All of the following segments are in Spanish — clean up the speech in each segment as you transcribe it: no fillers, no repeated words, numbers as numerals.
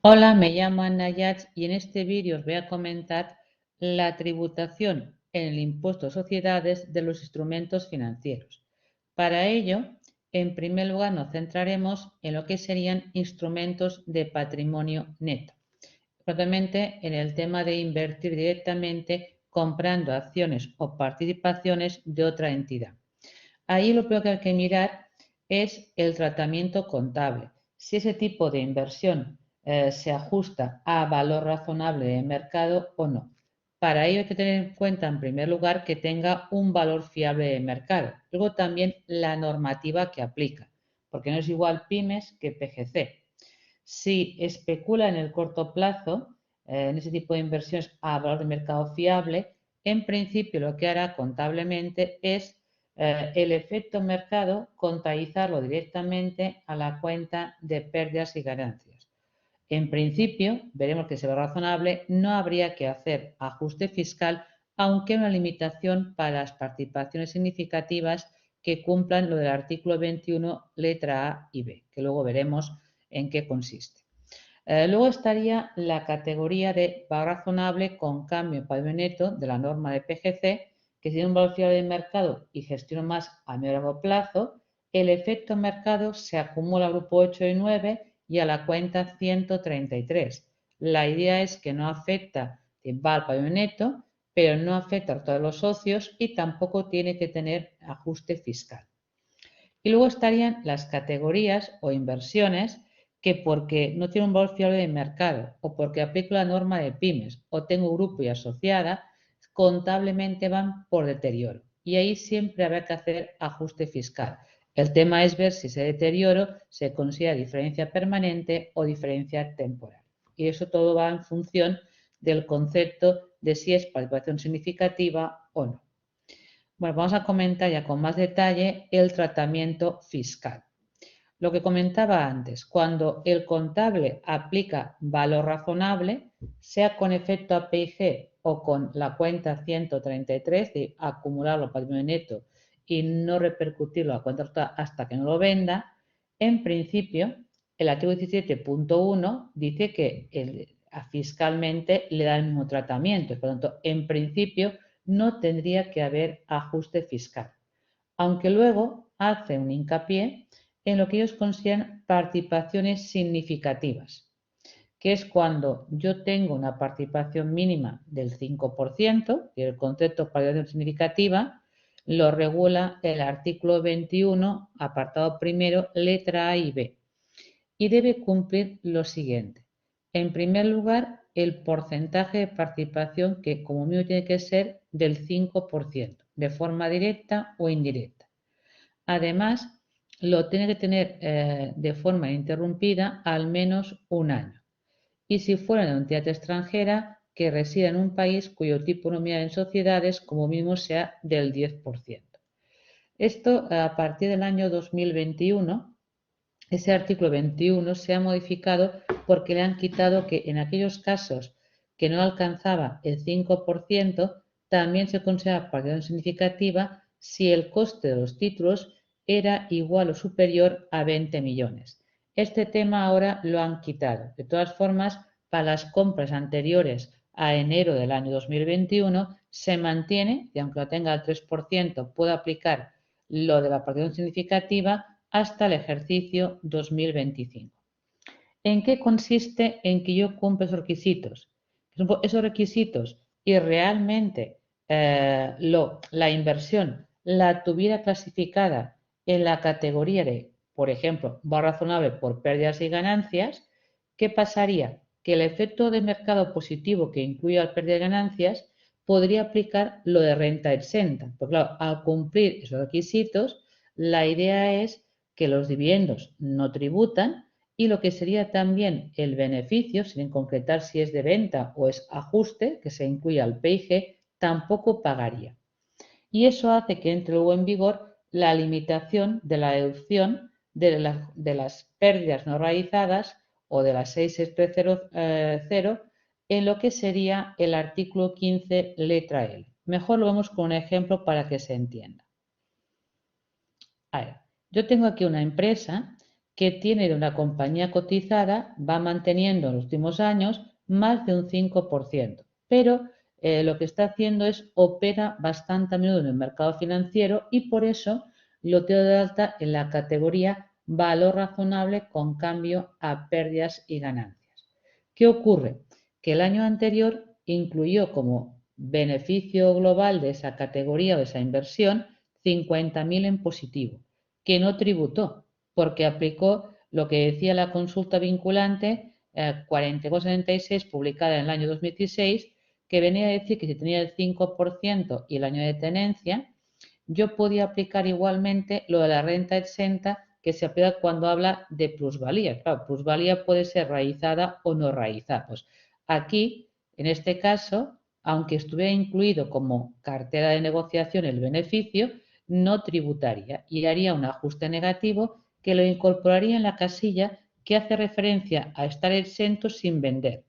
Hola, me llamo Ana Yats y en este vídeo os voy a comentar la tributación en el impuesto a sociedades de los instrumentos financieros. Para ello, en primer lugar nos centraremos en lo que serían instrumentos de patrimonio neto, concretamente en el tema de invertir directamente comprando acciones o participaciones de otra entidad. Ahí lo primero que hay que mirar es el tratamiento contable. Si ese tipo de inversión se ajusta a valor razonable de mercado o no. Para ello hay que tener en cuenta, en primer lugar, que tenga un valor fiable de mercado. Luego también la normativa que aplica, porque no es igual pymes que PGC. Si especula en el corto plazo, en ese tipo de inversiones a valor de mercado fiable, en principio lo que hará contablemente es el efecto mercado contabilizarlo directamente a la cuenta de pérdidas y ganancias. En principio, veremos que será razonable, no habría que hacer ajuste fiscal, aunque una limitación para las participaciones significativas que cumplan lo del artículo 21, letra A y B, que luego veremos en qué consiste. Luego estaría la categoría de valor razonable con cambio en patrimonio neto de la norma de PGC, que tiene un valor fiable de mercado y gestiona más a medio y largo plazo. El efecto mercado se acumula al grupo 8 y 9 y a la cuenta 133. La idea es que no afecta, va al patrimonio neto, pero no afecta a todos los socios y tampoco tiene que tener ajuste fiscal. Y luego estarían las categorías o inversiones que porque no tiene un valor fiable de mercado o porque aplico la norma de pymes o tengo grupo y asociada, contablemente van por deterioro. Y ahí siempre habrá que hacer ajuste fiscal. El tema es ver si ese deterioro se considera diferencia permanente o diferencia temporal. Y eso todo va en función del concepto de si es participación significativa o no. Bueno, vamos a comentar ya con más detalle el tratamiento fiscal. Lo que comentaba antes, cuando el contable aplica valor razonable, sea con efecto APIG o con la cuenta 133 de acumularlo patrimonio neto y no repercutirlo a cuenta hasta que no lo venda, en principio el artículo 17.1 dice que fiscalmente le da el mismo tratamiento. Por lo tanto, en principio no tendría que haber ajuste fiscal. Aunque luego hace un hincapié en lo que ellos consideran participaciones significativas, que es cuando yo tengo una participación mínima del 5%, y el concepto de participación significativa lo regula el artículo 21, apartado primero, letra A y B, y debe cumplir lo siguiente. En primer lugar, el porcentaje de participación que como mínimo tiene que ser del 5%, de forma directa o indirecta. Además, lo tiene que tener de forma interrumpida al menos un año. Y si fuera una entidad extranjera que resida en un país cuyo tipo nominal en sociedades como mínimo sea del 10%. Esto a partir del año 2021, ese artículo 21 se ha modificado porque le han quitado que en aquellos casos que no alcanzaba el 5%, también se considera participación significativa si el coste de los títulos era igual o superior a 20 millones. Este tema ahora lo han quitado. De todas formas, para las compras anteriores a enero del año 2021 se mantiene, y aunque lo tenga al 3%, puede aplicar lo de la participación significativa hasta el ejercicio 2025. ¿En qué consiste en que yo cumpla esos requisitos? Esos requisitos y realmente la inversión la tuviera clasificada en la categoría de, por ejemplo, va razonable por pérdidas y ganancias, ¿qué pasaría? Que el efecto de mercado positivo que incluye la pérdida de ganancias podría aplicar lo de renta exenta. Porque claro, al cumplir esos requisitos, la idea es que los dividendos no tributan y lo que sería también el beneficio, sin concretar si es de venta o es ajuste, que se incluye al PIG, tampoco pagaría. Y eso hace que entre luego en vigor la limitación de la deducción de las pérdidas no realizadas o de las 6630 en lo que sería el artículo 15, letra L. Mejor lo vemos con un ejemplo para que se entienda. A ver, yo tengo aquí una empresa que tiene de una compañía cotizada va manteniendo en los últimos años más de un 5%, pero lo que está haciendo es opera bastante a menudo en el mercado financiero y por eso lo tengo de alta en la categoría valor razonable con cambio a pérdidas y ganancias. ¿Qué ocurre? Que el año anterior incluyó como beneficio global de esa categoría o de esa inversión 50.000 en positivo, que no tributó porque aplicó lo que decía la consulta vinculante 4276 publicada en el año 2016, que venía a decir que si tenía el 5% y el año de tenencia, yo podía aplicar igualmente lo de la renta exenta que se aplica cuando habla de plusvalía. Claro, plusvalía puede ser raizada o no raizada. Pues aquí, en este caso, aunque estuviera incluido como cartera de negociación el beneficio, no tributaría y haría un ajuste negativo que lo incorporaría en la casilla que hace referencia a estar exento sin vender,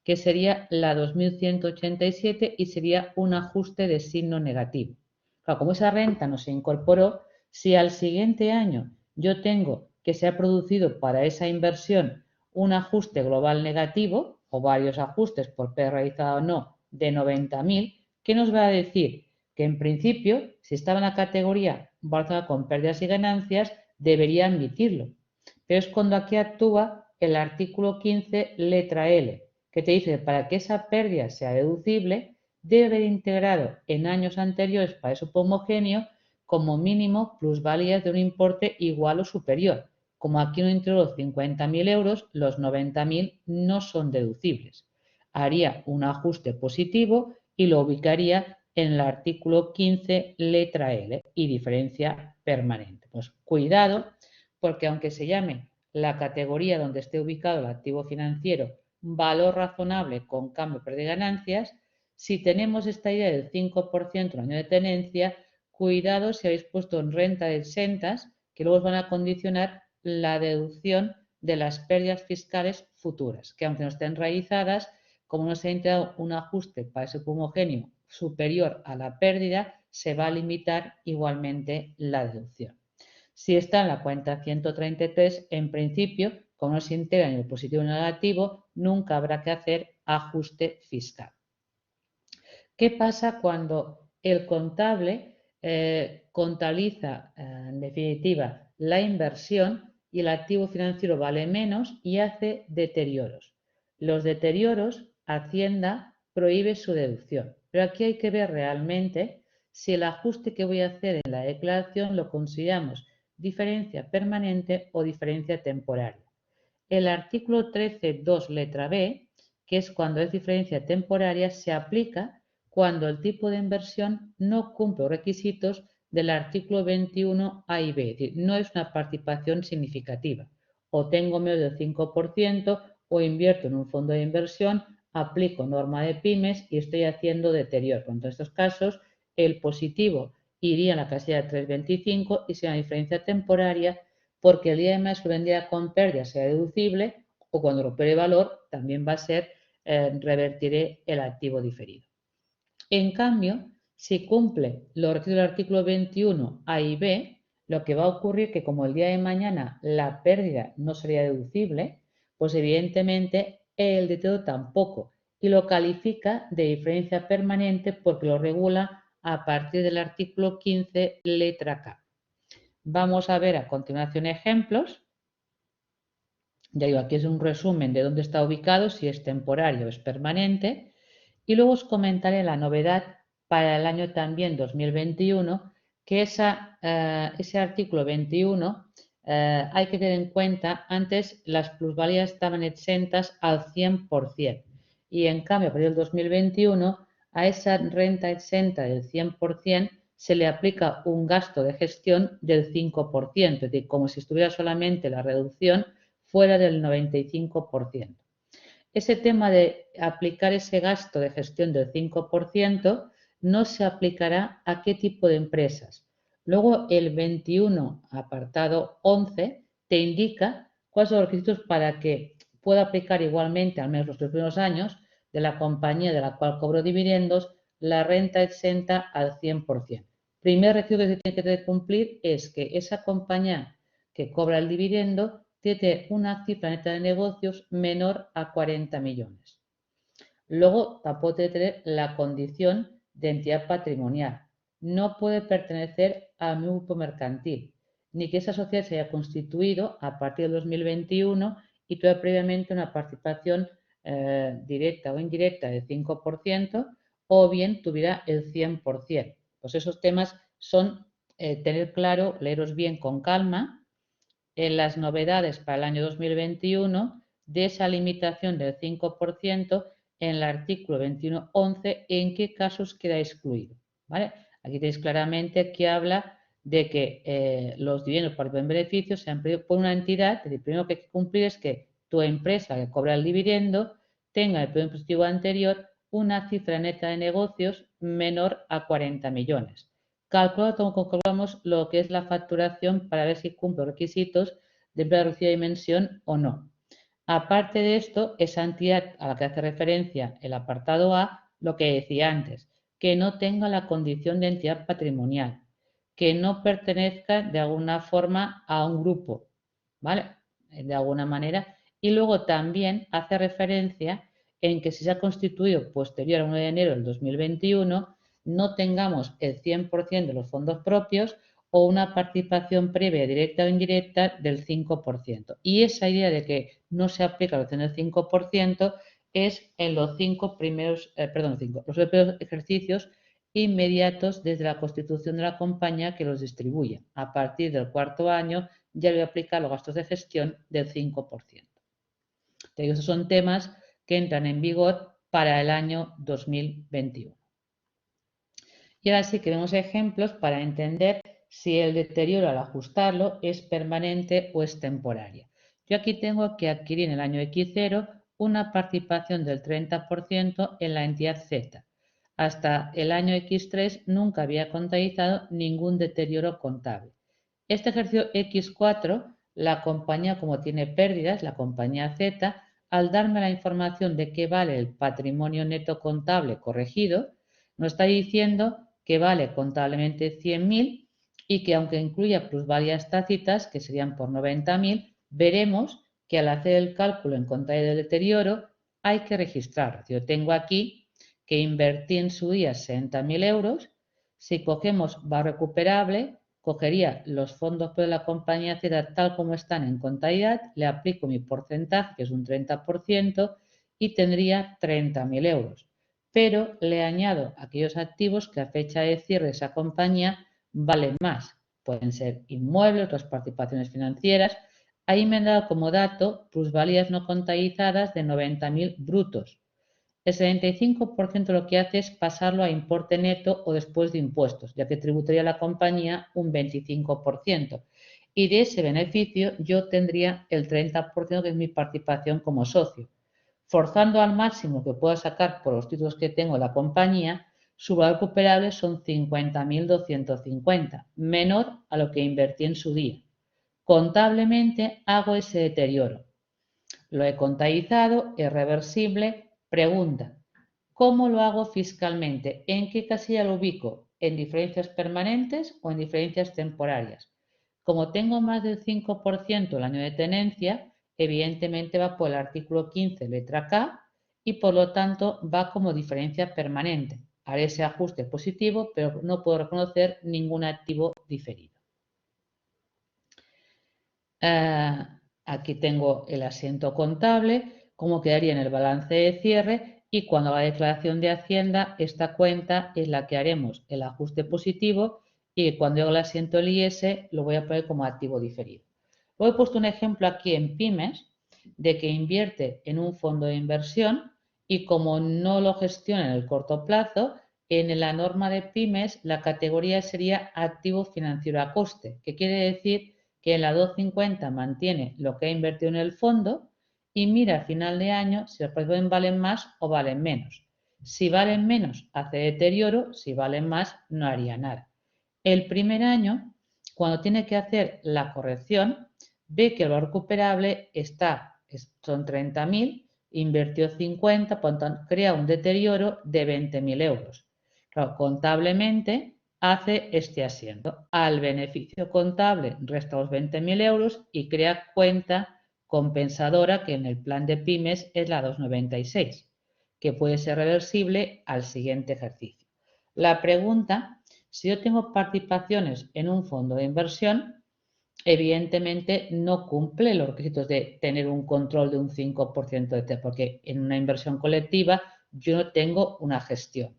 que sería la 2187 y sería un ajuste de signo negativo. Claro, como esa renta no se incorporó, si al siguiente año yo tengo que se ha producido para esa inversión un ajuste global negativo o varios ajustes por P realizado o no de 90.000, ¿qué nos va a decir? Que en principio, si estaba en la categoría valorada con pérdidas y ganancias, debería admitirlo. Pero es cuando aquí actúa el artículo 15, letra L, que te dice que para que esa pérdida sea deducible, debe haber integrado en años anteriores para eso homogéneo como mínimo plusvalías de un importe igual o superior. Como aquí no integró 50.000 euros, los 90.000 no son deducibles. Haría un ajuste positivo y lo ubicaría en el artículo 15, letra L y diferencia permanente. Pues cuidado, porque aunque se llame la categoría donde esté ubicado el activo financiero valor razonable con cambio de ganancias, si tenemos esta idea del 5% en el año de tenencia, cuidado si habéis puesto en renta de exentas, que luego os van a condicionar la deducción de las pérdidas fiscales futuras, que aunque no estén realizadas, como no se ha integrado un ajuste para ese homogéneo superior a la pérdida, se va a limitar igualmente la deducción. Si está en la cuenta 133, en principio, como no se integra en el positivo y negativo, nunca habrá que hacer ajuste fiscal. ¿Qué pasa cuando el contable contabiliza, en definitiva, la inversión y el activo financiero vale menos y hace deterioros? Los deterioros, Hacienda prohíbe su deducción, pero aquí hay que ver realmente si el ajuste que voy a hacer en la declaración lo consideramos diferencia permanente o diferencia temporaria. El artículo 13.2, letra B, que es cuando es diferencia temporaria, se aplica cuando el tipo de inversión no cumple los requisitos del artículo 21 A y B, es decir, no es una participación significativa. O tengo menos del 5% o invierto en un fondo de inversión, aplico norma de pymes y estoy haciendo deterioro. En todos estos casos, el positivo iría en la casilla 325 y sea una diferencia temporaria porque el día de mañana si lo vendiera con pérdida sea deducible o cuando recupere valor también va a ser revertiré el activo diferido. En cambio, si cumple los requisitos del artículo 21 A y B, lo que va a ocurrir es que como el día de mañana la pérdida no sería deducible, pues evidentemente el deterioro tampoco y lo califica de diferencia permanente porque lo regula a partir del artículo 15, letra K. Vamos a ver a continuación ejemplos. Ya digo, aquí es un resumen de dónde está ubicado, si es temporario o es permanente. Y luego os comentaré la novedad para el año también 2021, que ese artículo 21 hay que tener en cuenta, antes las plusvalías estaban exentas al 100% y en cambio a partir del 2021 a esa renta exenta del 100% se le aplica un gasto de gestión del 5%, es decir, como si estuviera solamente la reducción fuera del 95%. Ese tema de aplicar ese gasto de gestión del 5% no se aplicará a qué tipo de empresas. Luego el 21, apartado 11, te indica cuáles son los requisitos para que pueda aplicar igualmente, al menos los 3 primeros años, de la compañía de la cual cobro dividendos, la renta exenta al 100%. Primer requisito que se tiene que cumplir es que esa compañía que cobra el dividendo tiene una cifra neta de negocios menor a 40 millones. Luego, tampoco debe tener la condición de entidad patrimonial. No puede pertenecer a un grupo mercantil, ni que esa sociedad se haya constituido a partir del 2021 y tuviera previamente una participación directa o indirecta del 5% o bien tuviera el 100%. Pues esos temas son tener claro, leeros bien con calma, en las novedades para el año 2021 de esa limitación del 5% en el artículo 21.11, en qué casos queda excluido. ¿Vale? Aquí tenéis claramente que habla de que los dividendos por beneficios sean por una entidad. El primero que hay que cumplir es que tu empresa que cobra el dividendo tenga el periodo impositivo anterior una cifra neta de negocios menor a 40 millones. Calculamos lo que es la facturación para ver si cumple los requisitos de empresa de reducida dimensión o no. Aparte de esto, esa entidad a la que hace referencia el apartado A, lo que decía antes, que no tenga la condición de entidad patrimonial, que no pertenezca de alguna forma a un grupo, ¿vale? De alguna manera. Y luego también hace referencia en que si se ha constituido posterior al 1 de enero del 2021, no tengamos el 100% de los fondos propios o una participación previa, directa o indirecta, del 5%. Y esa idea de que no se aplica la opción del 5% es en los los primeros ejercicios inmediatos desde la constitución de la compañía que los distribuye. A partir del cuarto año ya le voy a aplicar los gastos de gestión del 5%. Esos son temas que entran en vigor para el año 2021. Y ahora sí que vemos ejemplos para entender si el deterioro al ajustarlo es permanente o es temporario. Yo aquí tengo que adquirir en el año X0 una participación del 30% en la entidad Z. Hasta el año X3 nunca había contabilizado ningún deterioro contable. Este ejercicio X4, la compañía, como tiene pérdidas, la compañía Z, al darme la información de qué vale el patrimonio neto contable corregido, nos está diciendo que vale contablemente 100.000 y que aunque incluya plusvalías tácitas, que serían por 90.000, veremos que al hacer el cálculo en contabilidad de deterioro hay que registrarlo. Yo tengo aquí que invertí en su día 60.000 euros. Si cogemos va recuperable, cogería los fondos de la compañía Z tal como están en contabilidad, le aplico mi porcentaje, que es un 30%, y tendría 30.000 euros. Pero le añado aquellos activos que a fecha de cierre de esa compañía valen más. Pueden ser inmuebles, otras participaciones financieras. Ahí me han dado como dato plusvalías no contabilizadas de 90.000 brutos. El 75% lo que hace es pasarlo a importe neto o después de impuestos, ya que tributaría a la compañía un 25%. Y de ese beneficio yo tendría el 30%, que es mi participación como socio. Forzando al máximo que pueda sacar por los títulos que tengo de la compañía, su valor recuperable son 50.250, menor a lo que invertí en su día. Contablemente hago ese deterioro. Lo he contabilizado, es reversible. Pregunta, ¿cómo lo hago fiscalmente? ¿En qué casilla lo ubico? ¿En diferencias permanentes o en diferencias temporarias? Como tengo más del 5% el año de tenencia, evidentemente va por el artículo 15, letra K, y por lo tanto va como diferencia permanente. Haré ese ajuste positivo, pero no puedo reconocer ningún activo diferido. Aquí tengo el asiento contable, cómo quedaría en el balance de cierre, y cuando haga la declaración de Hacienda, esta cuenta es la que haremos el ajuste positivo, y cuando haga el asiento del IS lo voy a poner como activo diferido. Luego he puesto un ejemplo aquí en pymes de que invierte en un fondo de inversión y como no lo gestiona en el corto plazo, en la norma de pymes la categoría sería activo financiero a coste, que quiere decir que en la 250 mantiene lo que ha invertido en el fondo y mira a final de año si los precios valen más o valen menos. Si valen menos, hace deterioro, si valen más, no haría nada. El primer año, cuando tiene que hacer la corrección, ve que el valor recuperable son 30.000, invirtió 50, por lo tanto crea un deterioro de 20.000 euros. Claro, contablemente hace este asiento. Al beneficio contable resta los 20.000 euros y crea cuenta compensadora, que en el plan de pymes es la 296, que puede ser reversible al siguiente ejercicio. La pregunta, si yo tengo participaciones en un fondo de inversión, evidentemente no cumple los requisitos de tener un control de un 5% de porque en una inversión colectiva yo no tengo una gestión,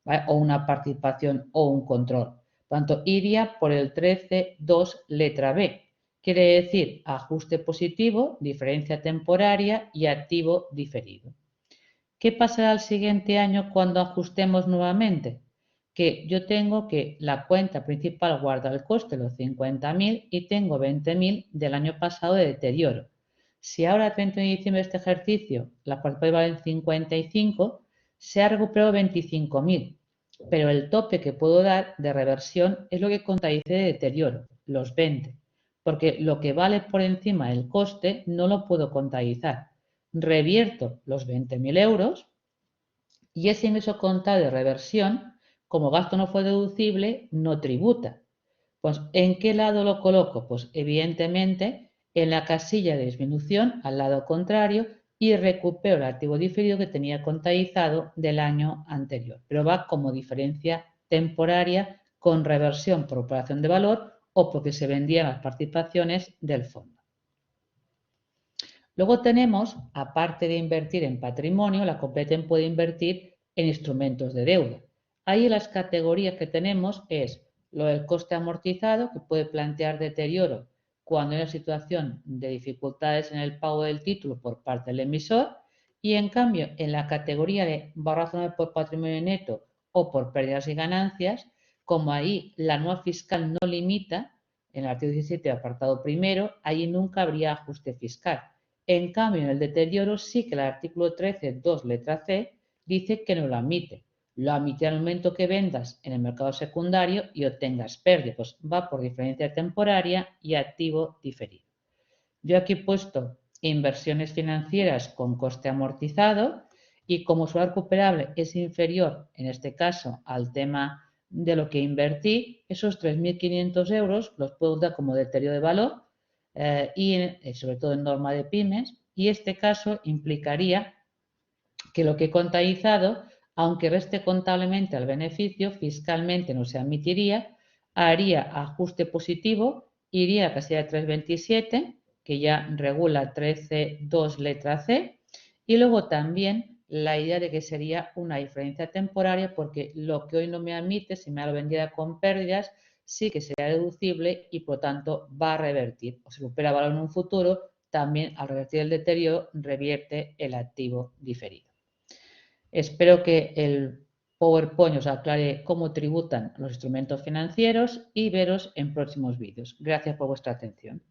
¿vale? O una participación o un control. Por tanto, iría por el 13.2 letra B. Quiere decir ajuste positivo, diferencia temporaria y activo diferido. ¿Qué pasará el siguiente año cuando ajustemos nuevamente? Que yo tengo que la cuenta principal guarda el coste de los 50.000 y tengo 20.000 del año pasado de deterioro. Si ahora el 30 de diciembre de este ejercicio la participación vale en 55, se ha recuperado 25.000, pero el tope que puedo dar de reversión es lo que contabilicé de deterioro, los 20, porque lo que vale por encima del coste no lo puedo contabilizar. Revierto los 20.000 euros y ese ingreso contable de reversión, como gasto no fue deducible, no tributa. Pues, ¿en qué lado lo coloco? Pues evidentemente en la casilla de disminución, al lado contrario, y recupero el activo diferido que tenía contabilizado del año anterior, pero va como diferencia temporaria con reversión por operación de valor o porque se vendían las participaciones del fondo. Luego tenemos, aparte de invertir en patrimonio, la Competen puede invertir en instrumentos de deuda. Ahí las categorías que tenemos es lo del coste amortizado, que puede plantear deterioro cuando hay una situación de dificultades en el pago del título por parte del emisor, y en cambio en la categoría de razonable por patrimonio neto o por pérdidas y ganancias, como ahí la anual fiscal no limita, en el artículo 17 apartado primero, ahí nunca habría ajuste fiscal. En cambio, en el deterioro sí que el artículo 13.2 letra C dice que no lo admite. Lo admite al momento que vendas en el mercado secundario y obtengas pérdida. Pues va por diferencia temporaria y activo diferido. Yo aquí he puesto inversiones financieras con coste amortizado y como su recuperable es inferior, en este caso, al tema de lo que invertí, esos 3.500 euros los puedo dar como deterioro de valor y sobre todo en norma de pymes, y este caso implicaría que lo que he contabilizado, aunque reste contablemente al beneficio, fiscalmente no se admitiría, haría ajuste positivo, iría a casilla 327, que ya regula 13.2 letra C, y luego también la idea de que sería una diferencia temporaria porque lo que hoy no me admite, si me lo vendiera con pérdidas, sí que sería deducible y por tanto va a revertir. O si recupera valor en un futuro, también al revertir el deterioro revierte el activo diferido. Espero que el PowerPoint os aclare cómo tributan los instrumentos financieros y veros en próximos vídeos. Gracias por vuestra atención.